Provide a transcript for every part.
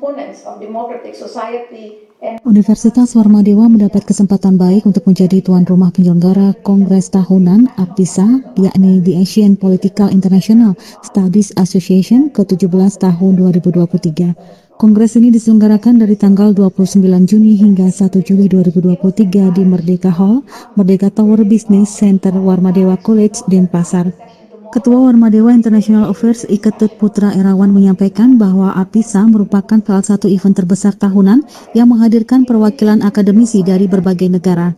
components of democratic society. Universitas Warmadewa mendapat kesempatan baik untuk menjadi tuan rumah penyelenggara Kongres Tahunan APISA, yakni The Asian Political International Studies Association ke-17 tahun 2023. Kongres ini diselenggarakan dari tanggal 29 Juni hingga 1 Juli 2023 di Merdeka Hall, Merdeka Tower Business Center Warmadewa College, Denpasar. Ketua Warmadewa International Affairs Iketut Putra Erawan menyampaikan bahwa APISA merupakan salah satu event terbesar tahunan yang menghadirkan perwakilan akademisi dari berbagai negara.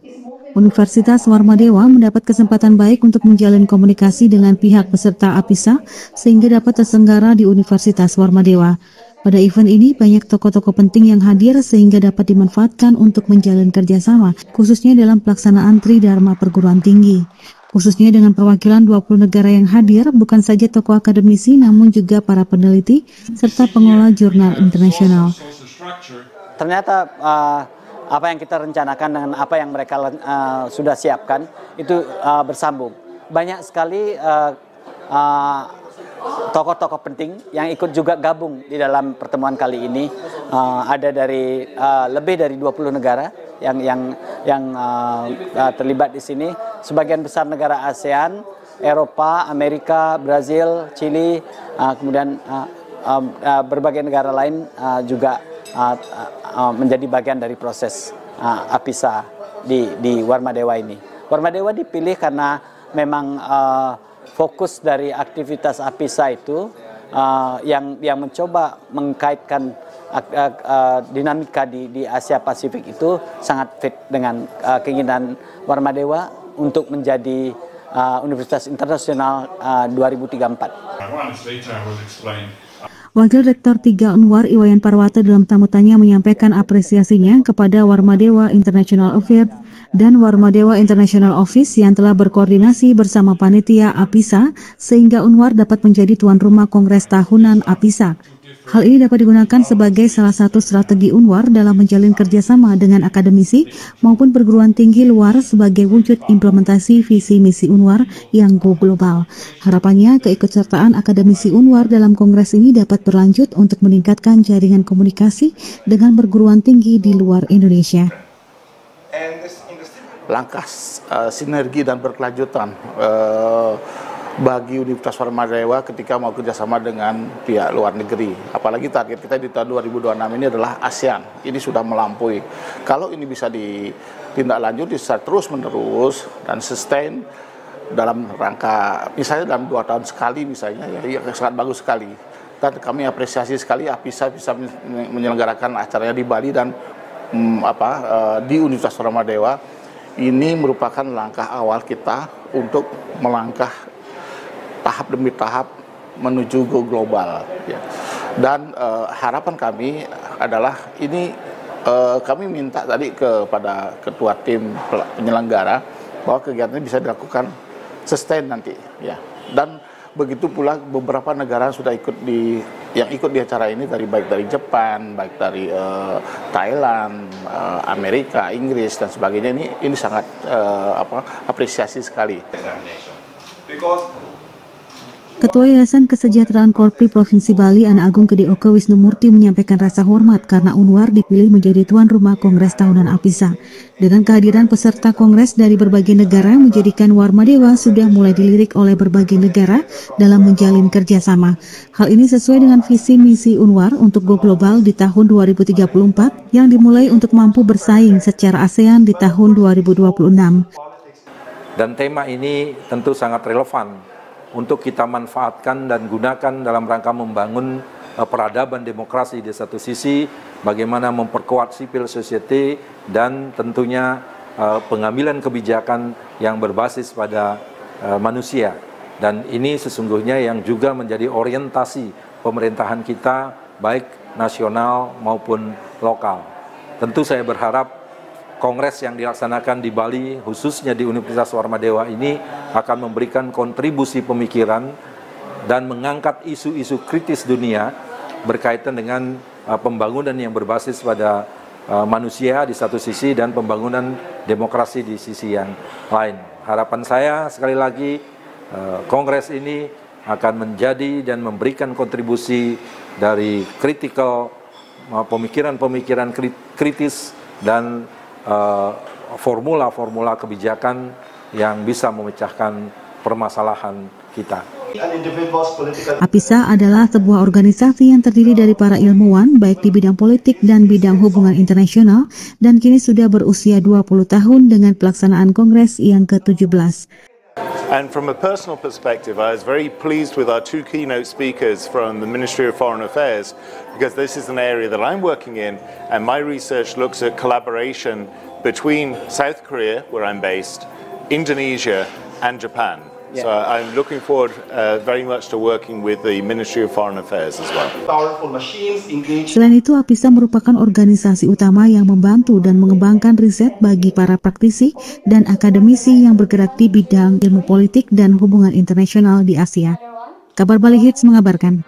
Universitas Warmadewa mendapat kesempatan baik untuk menjalin komunikasi dengan pihak peserta APISA sehingga dapat terselenggara di Universitas Warmadewa. Pada event ini banyak tokoh-tokoh penting yang hadir sehingga dapat dimanfaatkan untuk menjalin kerjasama, khususnya dalam pelaksanaan Tridharma perguruan tinggi. Khususnya dengan perwakilan 20 negara yang hadir, bukan saja tokoh akademisi namun juga para peneliti serta pengelola jurnal internasional. Ternyata apa yang kita rencanakan dengan apa yang mereka sudah siapkan itu bersambung. Banyak sekali tokoh-tokoh penting yang ikut juga gabung di dalam pertemuan kali ini. Ada dari lebih dari 20 negara yang terlibat di sini. Sebagian besar negara ASEAN, Eropa, Amerika, Brazil, Chili, kemudian berbagai negara lain juga menjadi bagian dari proses APISA di Warmadewa ini. Warmadewa dipilih karena memang fokus dari aktivitas APISA itu yang mencoba mengkaitkan dinamika di Asia Pasifik itu sangat fit dengan keinginan Warmadewa untuk menjadi Universitas Internasional 2034. Wakil Rektor 3 Unwar Iwayan Parwata dalam tamutannya menyampaikan apresiasinya kepada Warmadewa International Affairs dan Warmadewa International Office yang telah berkoordinasi bersama panitia APISA sehingga Unwar dapat menjadi tuan rumah Kongres Tahunan APISA. Hal ini dapat digunakan sebagai salah satu strategi Unwar dalam menjalin kerjasama dengan akademisi maupun perguruan tinggi luar sebagai wujud implementasi visi misi Unwar yang go global. Harapannya keikutsertaan akademisi Unwar dalam kongres ini dapat berlanjut untuk meningkatkan jaringan komunikasi dengan perguruan tinggi di luar Indonesia. Langkah sinergi dan berkelanjutan bagi Universitas Warmadewa ketika mau kerjasama dengan pihak luar negeri. Apalagi target kita di tahun 2026 ini adalah ASEAN. Ini sudah melampaui. Kalau ini bisa ditindaklanjuti secara terus-menerus dan sustain dalam rangka, misalnya dalam 2 tahun sekali misalnya, ya sangat bagus sekali. Dan kami apresiasi sekali APISA bisa menyelenggarakan acaranya di Bali dan di Universitas Warmadewa. Ini merupakan langkah awal kita untuk melangkah tahap demi tahap menuju go global. Ya. Dan harapan kami adalah ini kami minta tadi kepada ketua tim penyelenggara bahwa kegiatan ini bisa dilakukan sustain nanti. Ya. Dan begitu pula beberapa negara sudah ikut di acara ini baik dari Jepang, baik dari Thailand, Amerika, Inggris dan sebagainya. Ini sangat apresiasi sekali. Ketua Yayasan Kesejahteraan Korpri Provinsi Bali Anak Agung Gede Oke Wisnumurti menyampaikan rasa hormat karena Unwar dipilih menjadi tuan rumah Kongres Tahunan APISA. Dengan kehadiran peserta Kongres dari berbagai negara menjadikan Warmadewa sudah mulai dilirik oleh berbagai negara dalam menjalin kerjasama. Hal ini sesuai dengan visi misi Unwar untuk go global di tahun 2034 yang dimulai untuk mampu bersaing secara ASEAN di tahun 2026. Dan tema ini tentu sangat relevan untuk kita manfaatkan dan gunakan dalam rangka membangun peradaban demokrasi di satu sisi, bagaimana memperkuat civil society dan tentunya pengambilan kebijakan yang berbasis pada manusia. Dan ini sesungguhnya yang juga menjadi orientasi pemerintahan kita baik nasional maupun lokal. Tentu saya berharap Kongres yang dilaksanakan di Bali, khususnya di Universitas Warmadewa ini akan memberikan kontribusi pemikiran dan mengangkat isu-isu kritis dunia berkaitan dengan pembangunan yang berbasis pada manusia di satu sisi dan pembangunan demokrasi di sisi yang lain. Harapan saya sekali lagi Kongres ini akan menjadi dan memberikan kontribusi dari critical pemikiran-pemikiran kritis dan formula-formula kebijakan yang bisa memecahkan permasalahan kita. APISA adalah sebuah organisasi yang terdiri dari para ilmuwan baik di bidang politik dan bidang hubungan internasional dan kini sudah berusia 20 tahun dengan pelaksanaan kongres yang ke-17. And from a personal perspective, I was very pleased with our two keynote speakers from the Ministry of Foreign Affairs, because this is an area that I'm working in, and my research looks at collaboration between South Korea, where I'm based, Indonesia, and Japan. Yeah. So I'm looking forward very much to working with the Ministry of Foreign Affairs as well. Selain itu, APISA merupakan organisasi utama yang membantu dan mengembangkan riset bagi para praktisi dan akademisi yang bergerak di bidang ilmu politik dan hubungan internasional di Asia. Kabar Bali Hits mengabarkan.